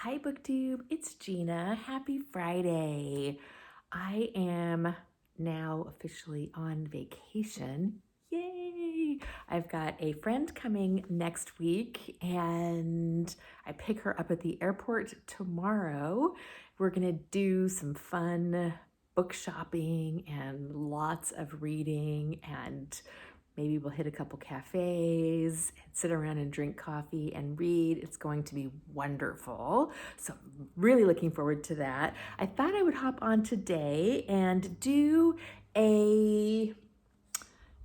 Hi BookTube, it's Gina. Happy Friday. I am now officially on vacation. Yay! I've got a friend coming next week and I pick her up at the airport tomorrow. We're gonna do some fun book shopping and lots of reading, and maybe we'll hit a couple cafes and sit around and drink coffee and read. It's going to be wonderful. So I'm really looking forward to that. I thought I would hop on today and do a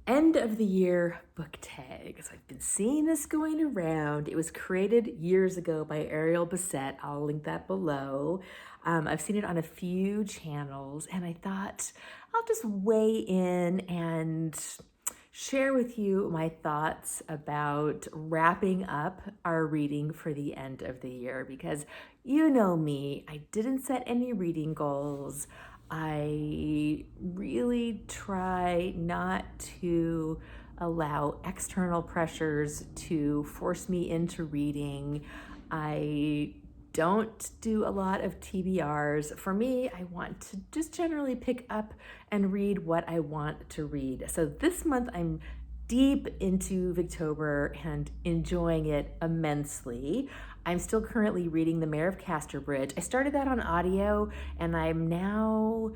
end of the year book tag. So I've been seeing this going around. It was created years ago by Ariel Bissett. I'll link that below. I've seen it on a few channels, and I thought I'll just weigh in and share with you my thoughts about wrapping up our reading for the end of the year, because you know me, I didn't set any reading goals. I really try not to allow external pressures to force me into reading. I don't do a lot of TBRs. For me, I want to just generally pick up and read what I want to read. So this month I'm deep into Victober and enjoying it immensely. I'm still currently reading The Mayor of Casterbridge. I started that on audio, and I'm now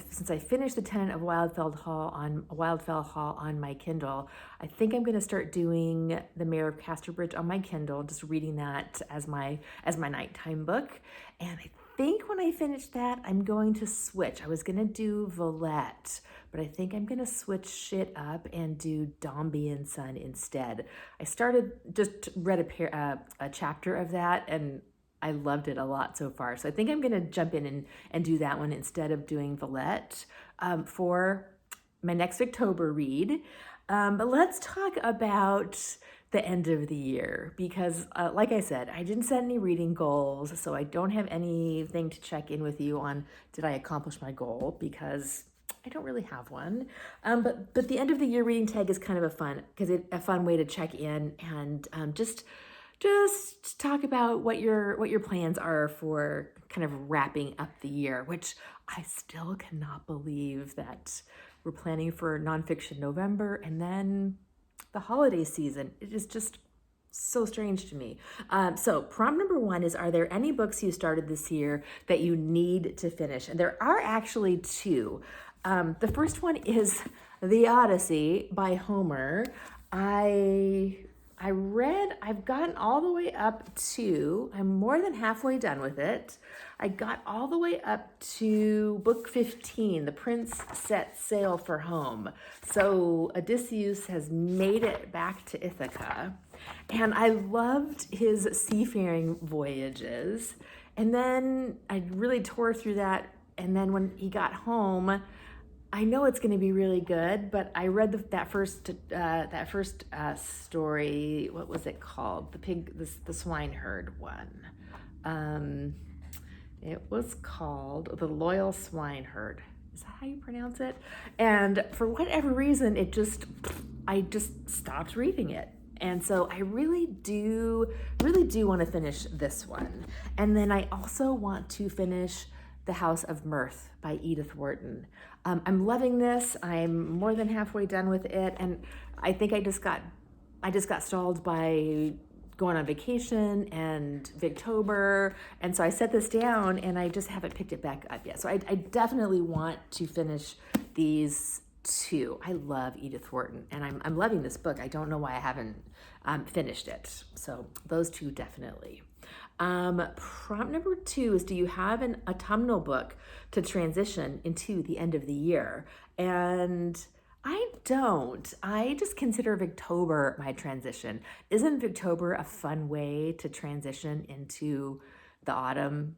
since I finished The Tenant of Wildfell Hall on my Kindle, I think I'm going to start doing The Mayor of Casterbridge on my Kindle, just reading that as my nighttime book. And I think when I finish that, I'm going to switch. I was going to do Villette, but I think I'm going to switch it up and do Dombey and Son instead. I read a chapter of that, and I loved it a lot so far. So I think I'm going to jump in and do that one instead of doing Villette for my next October read. But let's talk about the end of the year, because like I said, I didn't set any reading goals, so I don't have anything to check in with you on did I accomplish my goal, because I don't really have one. But the end of the year reading tag is kind of a fun way to check in and just talk about what your plans are for kind of wrapping up the year, which I still cannot believe that we're planning for Nonfiction November and then the holiday season. It is just so strange to me. So prompt number 1 is, are there any books you started this year that you need to finish? And there are actually 2. The first one is The Odyssey by Homer. I've gotten all the way up to, I'm more than halfway done with it. I got all the way up to book 15, The Prince Sets Sail for Home. So Odysseus has made it back to Ithaca, and I loved his seafaring voyages. And then I really tore through that, and then when he got home, I know it's going to be really good, but I read that first story. What was it called? The swineherd one. It was called The Loyal Swineherd. Is that how you pronounce it? And for whatever reason, I just stopped reading it. And so I really do want to finish this one. And then I also want to finish The House of Mirth by Edith Wharton. I'm loving this. I'm more than halfway done with it, and I think I just got stalled by going on vacation and Victober, and so I set this down and I just haven't picked it back up yet. So I definitely want to finish these 2. I love Edith Wharton, and I'm loving this book. I don't know why I haven't finished it. So those 2 definitely. Prompt number 2 is, do you have an autumnal book to transition into the end of the year? And I don't. I just consider Victober my transition. Isn't Victober a fun way to transition into the autumn,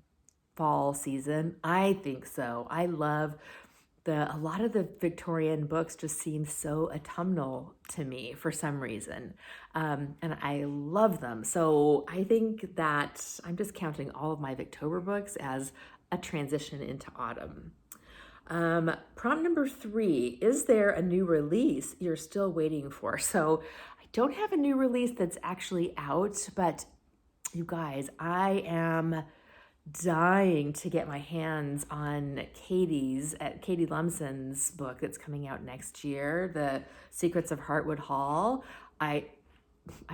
fall season? I think so. I love a lot of the Victorian books just seem so autumnal to me for some reason. And I love them. So I think that I'm just counting all of my Victober books as a transition into autumn. Prompt number 3, is there a new release you're still waiting for? So I don't have a new release that's actually out, but You guys, I am dying to get my hands on Katie Lumsden's book that's coming out next year, The Secrets of Heartwood Hall. I've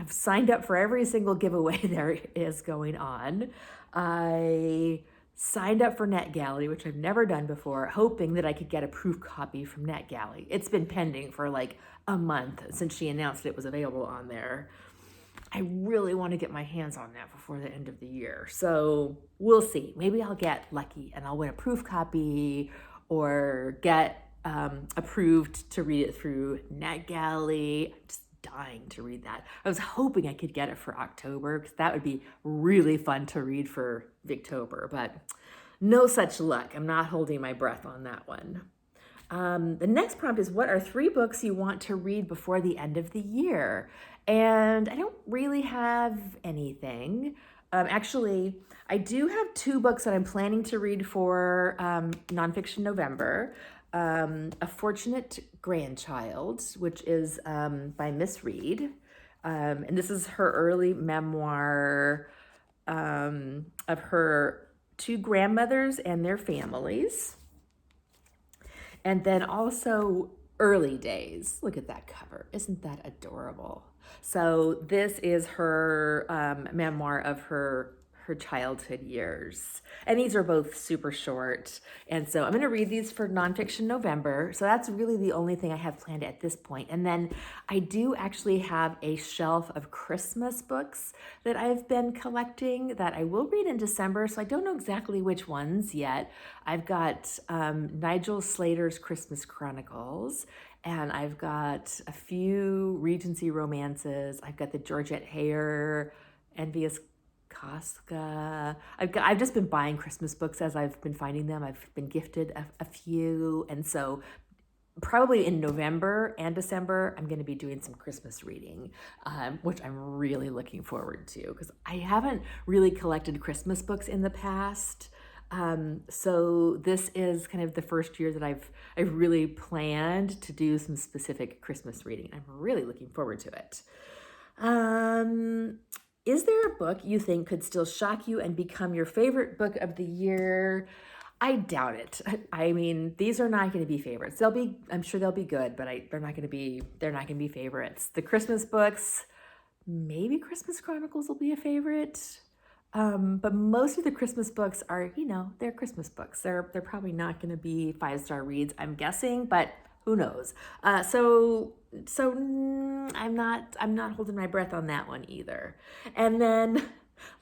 signed up for every single giveaway there is going on. I signed up for NetGalley, which I've never done before, hoping that I could get a proof copy from NetGalley. It's been pending for like a month since she announced it was available on there. I really want to get my hands on that before the end of the year. So we'll see. Maybe I'll get lucky and I'll win a proof copy or get approved to read it through NetGalley. I'm just dying to read that. I was hoping I could get it for October because that would be really fun to read for Victober, but no such luck. I'm not holding my breath on that one. The next prompt is, what are 3 books you want to read before the end of the year? And I don't really have anything. Actually, I do have 2 books that I'm planning to read for Nonfiction November. A Fortunate Grandchild, which is by Miss Reed. And this is her early memoir of her 2 grandmothers and their families. And then also Early Days. Look at that cover. Isn't that adorable? So this is her memoir of her childhood years. And these are both super short. And so I'm going to read these for Nonfiction November. So that's really the only thing I have planned at this point. And then I do actually have a shelf of Christmas books that I've been collecting that I will read in December. So I don't know exactly which ones yet. I've got Nigel Slater's Christmas Chronicles, and I've got a few Regency romances. I've got the Georgette Heyer Envious Casca. I've just been buying Christmas books as I've been finding them. I've been gifted a few, and so probably in November and December, I'm going to be doing some Christmas reading, which I'm really looking forward to because I haven't really collected Christmas books in the past. So this is kind of the first year that I've really planned to do some specific Christmas reading. I'm really looking forward to it. Is there a book you think could still shock you and become your favorite book of the year? I doubt it. I mean, these are not going to be favorites. I'm sure they'll be good, but they're not going to be favorites. The Christmas books, maybe Christmas Chronicles will be a favorite. But most of the Christmas books are, they're Christmas books. They're probably not going to be 5-star reads, I'm guessing, but who knows? So I'm not holding my breath on that one either. And then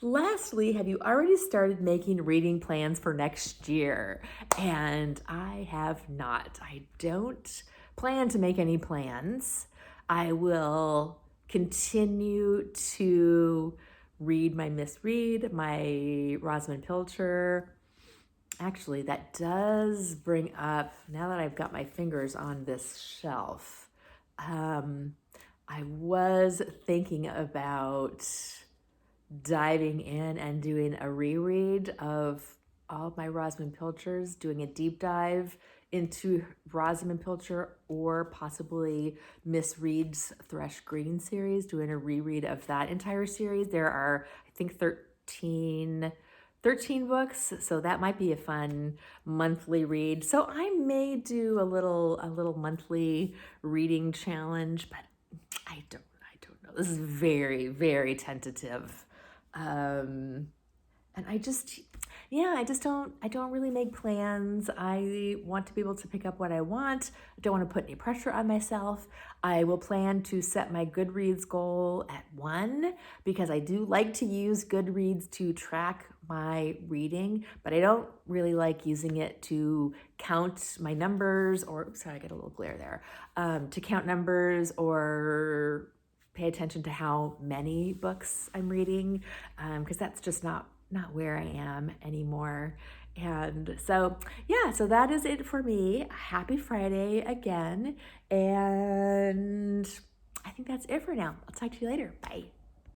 lastly, have you already started making reading plans for next year? And I have not. I don't plan to make any plans. I will continue to read my Miss Reed, my Rosamund Pilcher. Actually, that does bring up, now that I've got my fingers on this shelf, I was thinking about diving in and doing a reread of all of my Rosamund Pilchers, doing a deep dive into Rosamund Pilcher or possibly Miss Reed's Thrush Green series, doing a reread of that entire series. There are, I think, 13 books, so that might be a fun monthly read. So I may do a little monthly reading challenge, but I don't know. This is very, very tentative. And I don't really make plans. I want to be able to pick up what I want. I don't want to put any pressure on myself. I will plan to set my Goodreads goal at 1 because I do like to use Goodreads to track my reading, but I don't really like using it to count my numbers or, sorry, I got a little glare there, to count numbers or pay attention to how many books I'm reading, because that's just not where I am anymore. And so, yeah, so that is it for me. Happy Friday again. And I think that's it for now. I'll talk to you later. Bye.